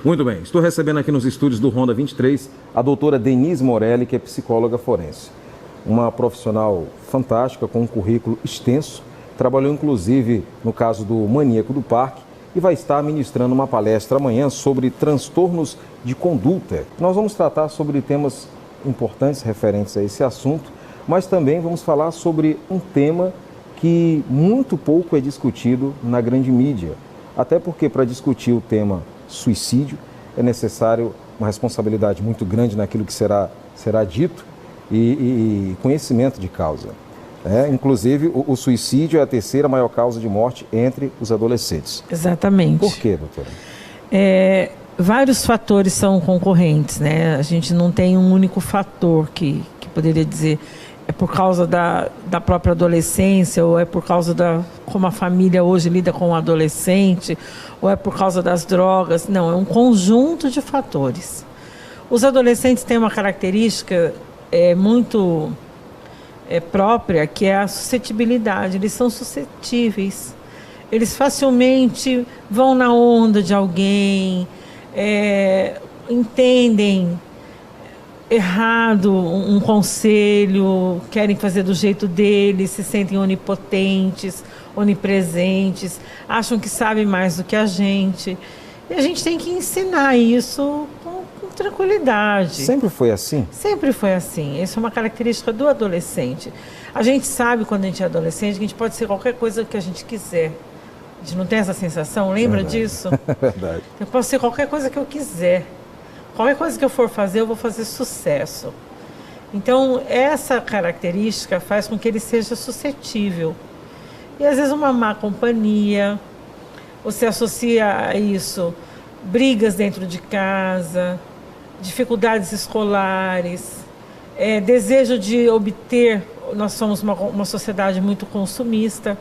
Muito bem, estou recebendo aqui nos estúdios do Ronda 23 a doutora Denise Morelli, que é psicóloga forense. Uma profissional fantástica, com um currículo extenso, trabalhou inclusive no caso do maníaco do parque e vai estar ministrando uma palestra amanhã sobre transtornos de conduta. Nós vamos tratar sobre temas importantes referentes a esse assunto, mas também vamos falar sobre um tema que muito pouco é discutido na grande mídia. Até porque para discutir o tema suicídio é necessário uma responsabilidade muito grande naquilo que será dito e conhecimento de causa. Inclusive, o suicídio é a terceira maior causa de morte entre os adolescentes. Exatamente. Por quê, doutora? Vários fatores são concorrentes, né? A gente não tem um único fator que poderia dizer é por causa da própria adolescência, ou é por causa como a família hoje lida com o adolescente, ou é por causa das drogas. Não, é um conjunto de fatores. Os adolescentes têm uma característica muito própria, que é a suscetibilidade. Eles são suscetíveis. Eles facilmente vão na onda de alguém, entendem errado um conselho, querem fazer do jeito deles, se sentem onipotentes, onipresentes, acham que sabem mais do que a gente. E a gente tem que ensinar isso com tranquilidade. Sempre foi assim? Sempre foi assim. Essa é uma característica do adolescente. A gente sabe, quando a gente é adolescente, que a gente pode ser qualquer coisa que a gente quiser. A gente não tem essa sensação? Lembra disso? Verdade. Eu posso ser qualquer coisa que eu quiser. Qualquer coisa que eu for fazer, eu vou fazer sucesso. Então, essa característica faz com que ele seja suscetível. E, às vezes, uma má companhia, você associa a isso brigas dentro de casa, dificuldades escolares, desejo de obter. Nós somos uma sociedade muito consumista,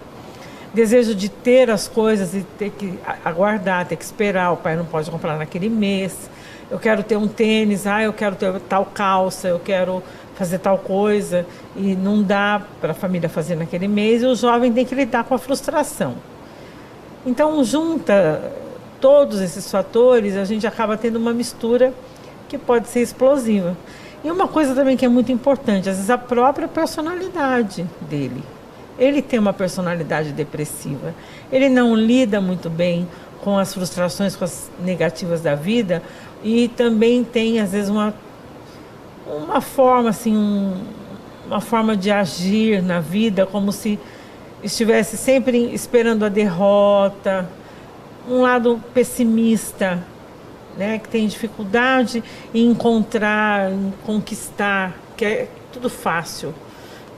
desejo de ter as coisas e ter que aguardar, ter que esperar, o pai não pode comprar naquele mês. Eu quero ter um tênis, eu quero ter tal calça, eu quero fazer tal coisa, e não dá para a família fazer naquele mês, e o jovem tem que lidar com a frustração. Então, junta todos esses fatores, a gente acaba tendo uma mistura que pode ser explosiva. E uma coisa também que é muito importante, às vezes a própria personalidade dele. Ele tem uma personalidade depressiva, ele não lida muito bem com as frustrações, com as negativas da vida, e também tem, às vezes, uma forma, assim, uma forma de agir na vida, como se estivesse sempre esperando a derrota, um lado pessimista, né, que tem dificuldade em encontrar, em conquistar, que é tudo fácil,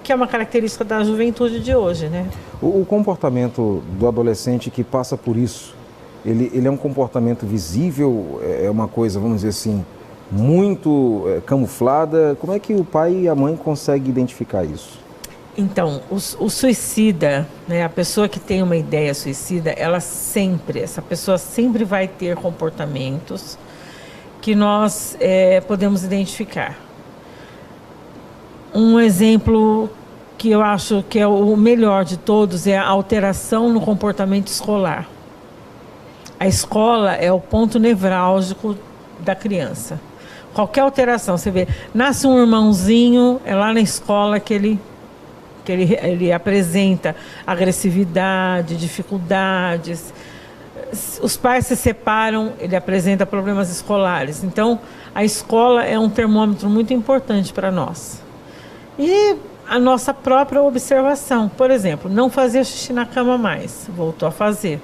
que é uma característica da juventude de hoje, né? O comportamento do adolescente que passa por isso, ele é um comportamento visível, é uma coisa, vamos dizer assim, muito camuflada. Como é que o pai e a mãe conseguem identificar isso? Então, o suicida, né, a pessoa que tem uma ideia suicida, essa pessoa sempre vai ter comportamentos que nós podemos identificar. Um exemplo que eu acho que é o melhor de todos é a alteração no comportamento escolar. A escola é o ponto nevrálgico da criança. Qualquer alteração, você vê, nasce um irmãozinho, é lá na escola que ele apresenta agressividade, dificuldades. Os pais se separam, ele apresenta problemas escolares. Então, a escola é um termômetro muito importante para nós. E a nossa própria observação, por exemplo, não fazia xixi na cama mais, voltou a fazer.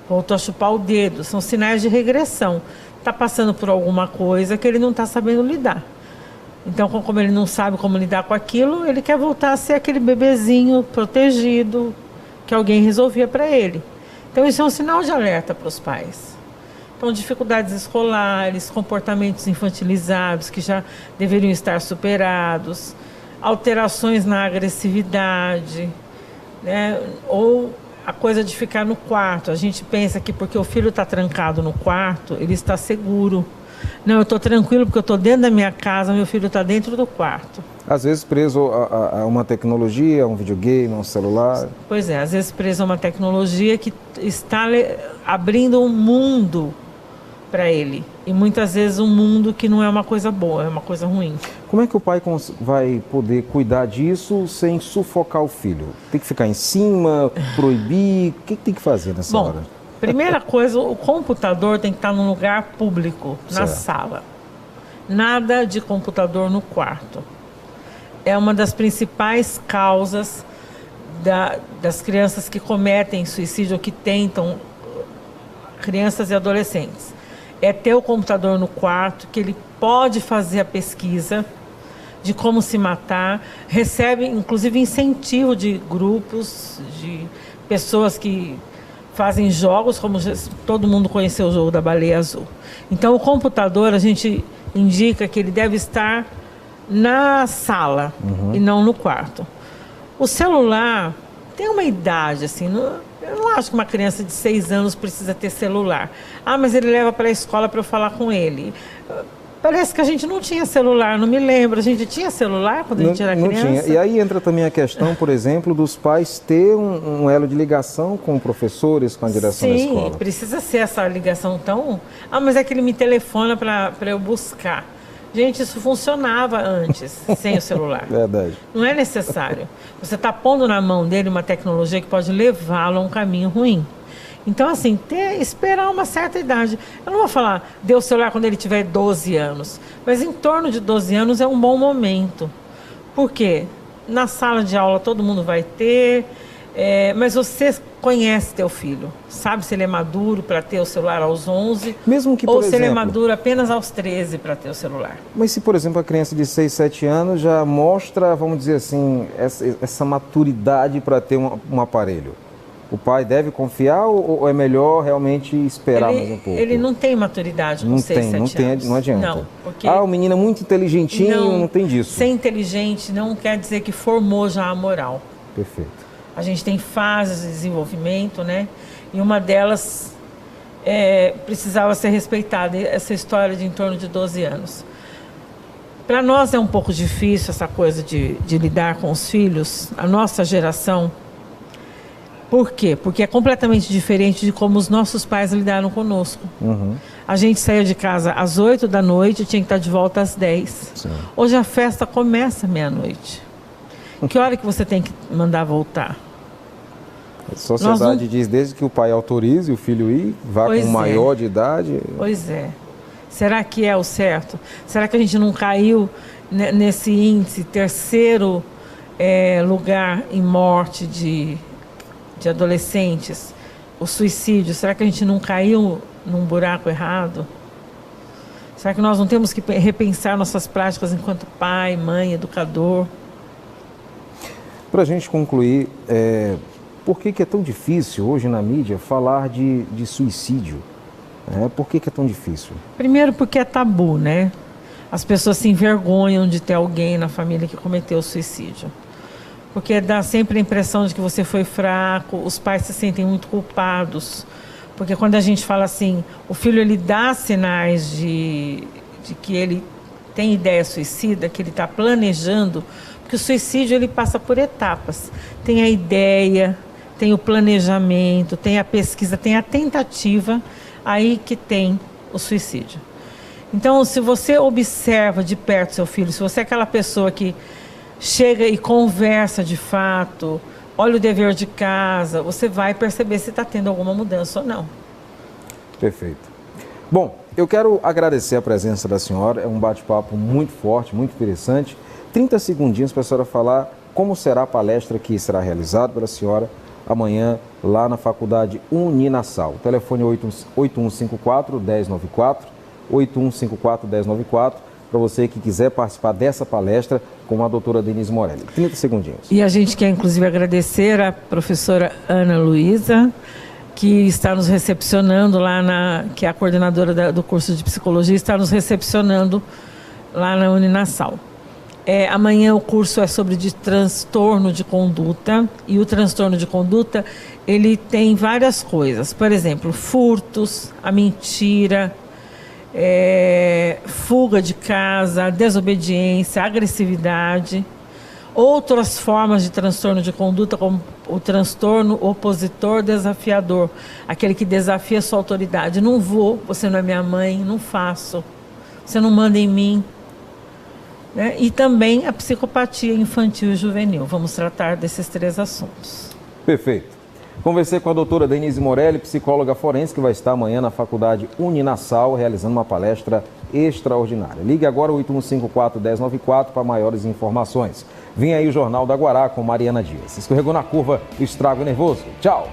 Voltou a chupar o dedo, são sinais de regressão. Está passando por alguma coisa que ele não está sabendo lidar. Então, como ele não sabe como lidar com aquilo, ele quer voltar a ser aquele bebezinho protegido que alguém resolvia para ele. Então, isso é um sinal de alerta para os pais. Então, dificuldades escolares, comportamentos infantilizados que já deveriam estar superados, alterações na agressividade, né? Ou a coisa de ficar no quarto. A gente pensa que porque o filho está trancado no quarto, ele está seguro. Não, eu estou tranquilo porque eu estou dentro da minha casa, meu filho está dentro do quarto. Às vezes preso a uma tecnologia, a um videogame, a um celular. Pois é, às vezes preso a uma tecnologia que está abrindo um mundo para ele. E muitas vezes um mundo que não é uma coisa boa, é uma coisa ruim. Como é que o pai vai poder cuidar disso sem sufocar o filho? Tem que ficar em cima, proibir? O que tem que fazer nessa hora? Primeira coisa, o computador tem que estar num lugar público, na sala. Nada de computador no quarto. É uma das principais causas das crianças que cometem suicídio ou que tentam, crianças e adolescentes. É ter o computador no quarto, que ele pode fazer a pesquisa de como se matar, recebe inclusive incentivo de grupos, de pessoas que fazem jogos, como todo mundo conheceu o jogo da baleia azul. Então o computador a gente indica que ele deve estar na sala e não no quarto. O celular tem uma idade, assim, eu não acho que uma criança de 6 anos precisa ter celular. Ah, mas ele leva para a escola para eu falar com ele. Parece que a gente não tinha celular, não me lembro. A gente tinha celular quando a gente era criança? Não tinha. E aí entra também a questão, por exemplo, dos pais ter um elo de ligação com professores, com a direção da escola. Sim, precisa ser essa ligação tão... Ah, mas é que ele me telefona para eu buscar. Gente, isso funcionava antes, sem o celular. Verdade. Não é necessário. Você está pondo na mão dele uma tecnologia que pode levá-lo a um caminho ruim. Então, assim, esperar uma certa idade. Eu não vou falar, dê o celular quando ele tiver 12 anos. Mas em torno de 12 anos é um bom momento. Por quê? Na sala de aula todo mundo vai ter... mas você conhece teu filho, sabe se ele é maduro para ter o celular aos 11, mesmo que, ou por se exemplo, ele é maduro apenas aos 13 para ter o celular. Mas se, por exemplo, a criança de 6, 7 anos já mostra, vamos dizer assim, essa maturidade para ter um aparelho, o pai deve confiar ou é melhor realmente esperar mais um pouco? Ele não tem maturidade com 6, 7 anos. Não adianta. Não, porque o menino é muito inteligentinho, não tem disso. Ser inteligente não quer dizer que formou já a moral. Perfeito. A gente tem fases de desenvolvimento, né? E uma delas precisava ser respeitada, essa história de em torno de 12 anos. Para nós é um pouco difícil essa coisa de lidar com os filhos, a nossa geração. Por quê? Porque é completamente diferente de como os nossos pais lidaram conosco. Uhum. A gente saía de casa às 8 da noite e tinha que estar de volta às 10. Sim. Hoje a festa começa meia-noite. Que hora que você tem que mandar voltar? A sociedade diz desde que o pai autorize o filho ir, vá com maior de idade. Pois é. Será que é o certo? Será que a gente não caiu nesse índice, terceiro lugar em morte de adolescentes? O suicídio, será que a gente não caiu num buraco errado? Será que nós não temos que repensar nossas práticas enquanto pai, mãe, educador? Para a gente concluir, por que é tão difícil hoje na mídia falar de suicídio? Por que é tão difícil? Primeiro porque é tabu, né? As pessoas se envergonham de ter alguém na família que cometeu suicídio. Porque dá sempre a impressão de que você foi fraco, os pais se sentem muito culpados. Porque quando a gente fala assim, o filho ele dá sinais de que ele tem ideia suicida, que ele está planejando... Porque o suicídio ele passa por etapas. Tem a ideia, tem o planejamento, tem a pesquisa, tem a tentativa, aí que tem o suicídio. Então, se você observa de perto seu filho, se você é aquela pessoa que chega e conversa de fato, olha o dever de casa, você vai perceber se está tendo alguma mudança ou não. Perfeito. Bom, eu quero agradecer a presença da senhora, é um bate-papo muito forte, muito interessante. 30 segundinhos para a senhora falar como será a palestra que será realizada pela senhora amanhã lá na Faculdade Uninasal. O telefone 8154-1094, 8154-1094, para você que quiser participar dessa palestra com a doutora Denise Morelli. 30 segundinhos. E a gente quer inclusive agradecer a professora Ana Luísa, que está nos recepcionando lá, que é a coordenadora do curso de psicologia, está nos recepcionando lá na Uninasal. Amanhã o curso é sobre transtorno de conduta, e o transtorno de conduta ele tem várias coisas, por exemplo, furtos, a mentira, fuga de casa, desobediência, agressividade. Outras formas de transtorno de conduta, como o transtorno opositor desafiador, aquele que desafia a sua autoridade. Não vou, você não é minha mãe, não faço, você não manda em mim. Né? E também a psicopatia infantil e juvenil. Vamos tratar desses 3 assuntos. Perfeito. Conversei com a doutora Denise Morelli, psicóloga forense, que vai estar amanhã na Faculdade Uninassal, realizando uma palestra extraordinária. Ligue agora 8154-1094 para maiores informações. Vem aí o Jornal da Guará com Mariana Dias. Escorregou na curva, estrago nervoso. Tchau!